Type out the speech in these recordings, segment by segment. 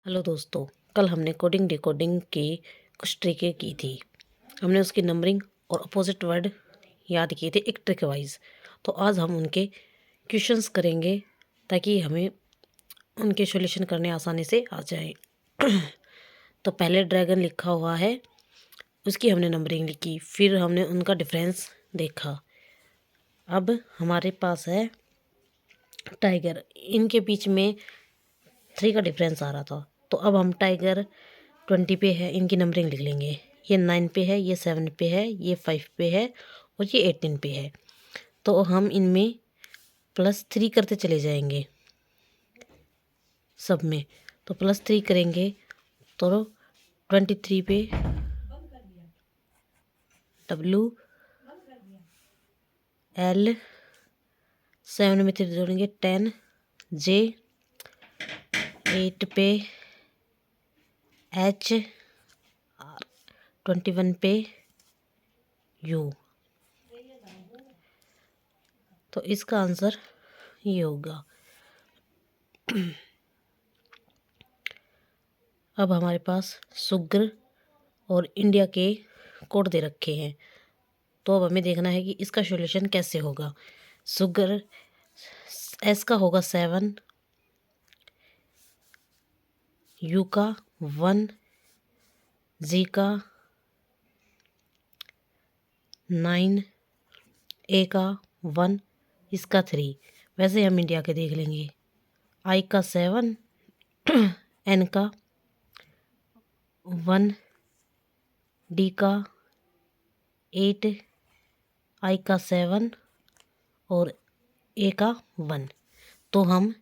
Hello दोस्तों, कल हमने कोडिंग डिकोडिंग की कुछ ट्रिकें की थी। हमने उसकी नंबरिंग और अपोजिट वर्ड याद किए थे एक ट्रिक वाइज। तो आज हम उनके क्वेश्चंस करेंगे ताकि हमें उनके सॉल्यूशन करने आसानी से आ जाए। तो पहले ड्रैगन लिखा हुआ है, उसकी हमने नंबरिंग लिखी, फिर हमने उनका डिफरेंस देखा। अब हमारे पास है टाइगर, इनके बीच में 3 का डिफरेंस आ रहा था। तो अब हम टाइगर 20 पे है, इनकी नंबरिंग लिख लेंगे। ये 9 पे है, ये 7 पे है, ये 5 पे है और ये 18 पे है। तो हम इनमें +3 करते चले जाएंगे सब में। तो +3 करेंगे तो 23 पे W L 7 में 3 जोड़ेंगे 10 J 8 पे H 21 पे U। तो इसका आंसर ये होगा। अब हमारे पास शुगर और इंडिया के कोड दे रखे हैं। तो अब हमें देखना है कि इसका सॉल्यूशन कैसे होगा। शुगर S का होगा 7, U का 1, G का 9, A का 1, इसका 3। वैसे हम इंडिया के देख लेंगे। I का 7, N का 1, D का 8, I का 7 और A का 1। तो हम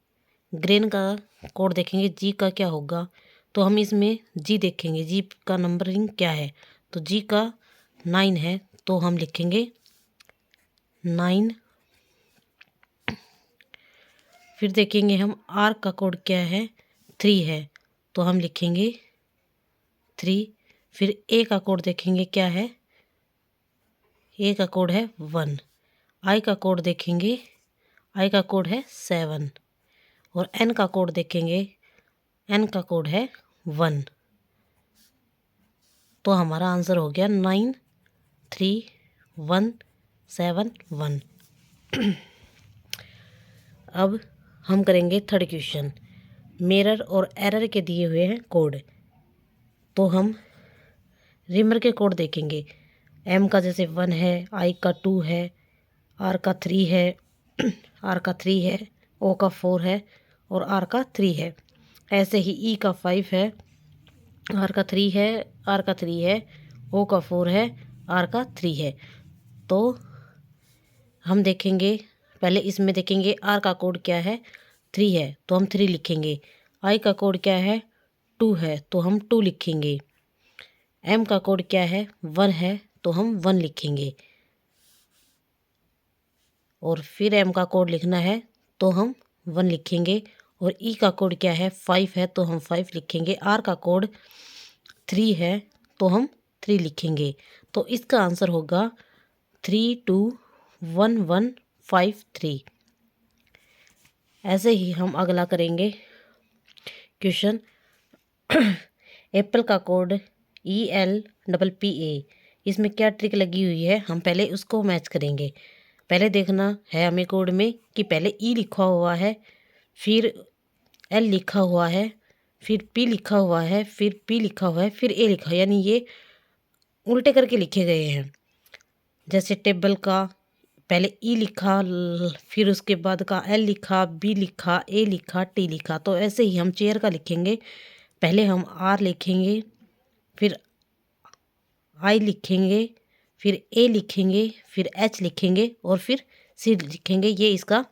ग्रेन का कोड देखेंगे, जी का क्या होगा। तो हम इसमें जी देखेंगे, जी का नंबरिंग क्या है। तो जी का 9 है, तो हम लिखेंगे 9। फिर देखेंगे हम आर का कोड क्या है, 3 है, तो हम लिखेंगे 3। फिर ए का कोड देखेंगे क्या है, ए का कोड है 1। आई का कोड देखेंगे, आई का कोड है 7 और एन का कोड देखेंगे, एन का कोड है 1। तो हमारा आंसर हो गया 9 3 1 7 1। अब हम करेंगे थर्ड क्वेश्चन। मिरर और एरर के दिए हुए हैं कोड। तो हम रिमर के कोड देखेंगे। एम का जैसे 1 है, आई का 2 है, आर का 3 है, आर का 3 है, ओ का 4 है और आर का 3 है। ऐसे ही ई का 5 है, आर का 3 है, आर का 3 है, ओ का 4 है, आर का 3 है। तो हम देखेंगे, पहले इसमें देखेंगे आर का कोड क्या है, 3 है, तो हम 3 लिखेंगे। आई का कोड क्या है, 2 है, तो हम 2 लिखेंगे। एम का कोड क्या है, 1 है, तो हम 1 लिखेंगे। और फिर एम का कोड लिखना है तो हम 1 लिखेंगे। और ई का कोड क्या है, 5 है, तो हम 5 लिखेंगे। आर का कोड 3 है, तो हम 3 लिखेंगे। तो इसका आंसर होगा 3 2 1 1 5 3। ऐसे ही हम अगला करेंगे क्वेश्चन। एप्पल का कोड ELPPA, इसमें क्या ट्रिक लगी हुई है, हम पहले उसको मैच करेंगे। पहले देखना है हमें कोड में कि पहले ई लिखा हुआ है, फिर एल लिखा हुआ है, फिर पी लिखा हुआ है, फिर पी लिखा हुआ है, फिर ए लिखा है, यानी ये उल्टे करके लिखे गए हैं। जैसे टेबल का पहले ई लिखा, फिर उसके बाद का एल लिखा, बी लिखा, ए लिखा, टी लिखा। तो ऐसे ही हम चेयर का लिखेंगे। पहले हम आर लिखेंगे, फिर आई लिखेंगे, फिर ए लिखेंगे, फिर एच लिखेंगे और फिर सी लिखेंगे। ये इसका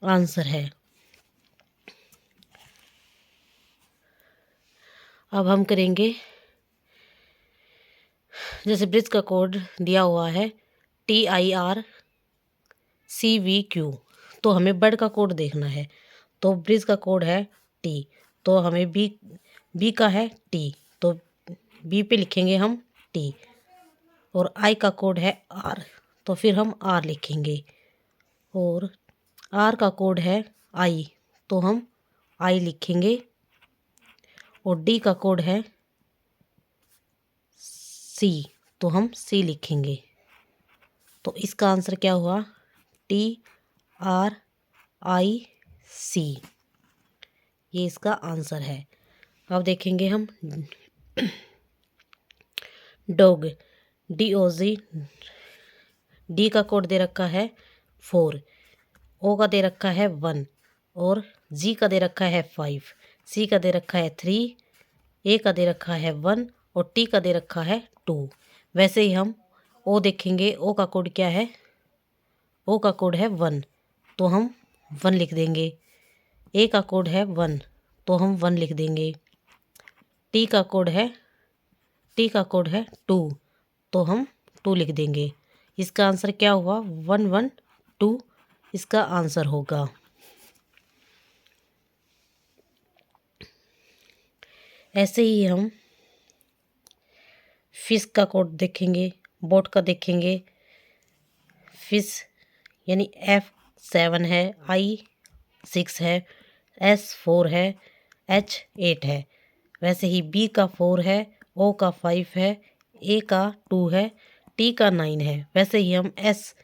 आंसर है। अब हम करेंगे, जैसे ब्रिज का कोड दिया हुआ है TIRCVQ, तो हमें बर्ड का कोड देखना है। तो ब्रिज का कोड है टी, तो हमें बी का है टी, तो बी पे लिखेंगे हम टी। और आई का कोड है आर, तो फिर हम आर लिखेंगे। और आर का कोड है आई, तो हम आई लिखेंगे। और डी का कोड है सी, तो हम सी लिखेंगे। तो इसका आंसर क्या हुआ? TRIC, ये इसका आंसर है। अब देखेंगे हम डॉग, DOG, डी का कोड दे रखा है 4, ओ का दे रखा है 1 और जी का दे रखा है 5, सी का दे रखा है 3, ए का दे रखा है 1 और टी का दे रखा है 2। वैसे ही हम ओ देखेंगे, ओ का कोड क्या है? ओ का कोड है 1, तो हम 1 लिख देंगे। ए का कोड है 1, तो हम 1 लिख देंगे। टी का कोड है 2, तो हम 2 लिख देंगे। इसका आंसर क्या हुआ? 112 इसका आंसर होगा। ऐसे ही हम फिश का कोड देखेंगे, बोट का देखेंगे। फिश यानी F7 है, I6 है, S4 है, H8 है। वैसे ही B का 4 है, O का 5 है, A का 2 है, T का 9 है। वैसे ही हम S,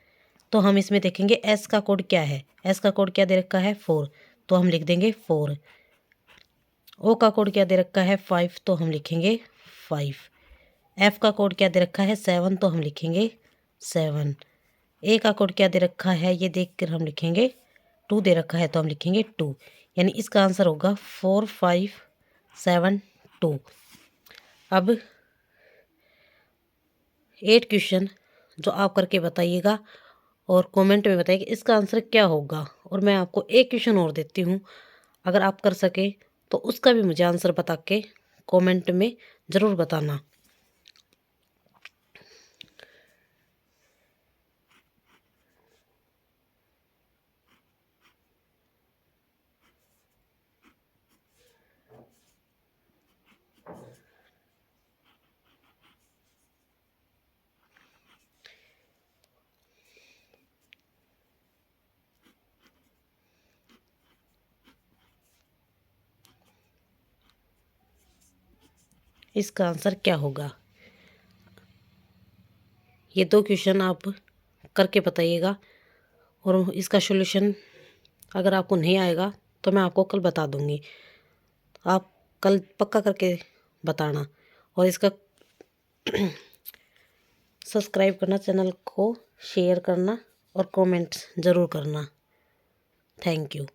तो हम इसमें देखेंगे S का कोड क्या है। S का कोड क्या दे रखा है? 4, तो हम लिख देंगे 4। O का कोड क्या दे रखा है? 5, तो हम लिखेंगे 5। F का कोड क्या दे रखा है? 7, तो हम लिखेंगे 7। ए का कोड क्या दे रखा है? ये देख कर हम लिखेंगे 2 दे रखा है, तो हम लिखेंगे 2। यानी इसका आंसर होगा 4572। अब 8 क्वेश्चन जो आप करके बताइएगा और कमेंट में बताइए कि इसका आंसर क्या होगा। और मैं आपको एक क्वेश्चन और देती हूँ, अगर आप कर सके तो उसका भी मुझे आंसर बता के कमेंट में ज़रूर बताना। इसका आंसर क्या होगा? ये 2 क्वेश्चन आप करके बताइएगा और इसका सॉल्यूशन अगर आपको नहीं आएगा तो मैं आपको कल बता दूंगी। आप कल पक्का करके बताना और इसका सब्सक्राइब करना, चैनल को शेयर करना और कमेंट्स ज़रूर करना। Thank you.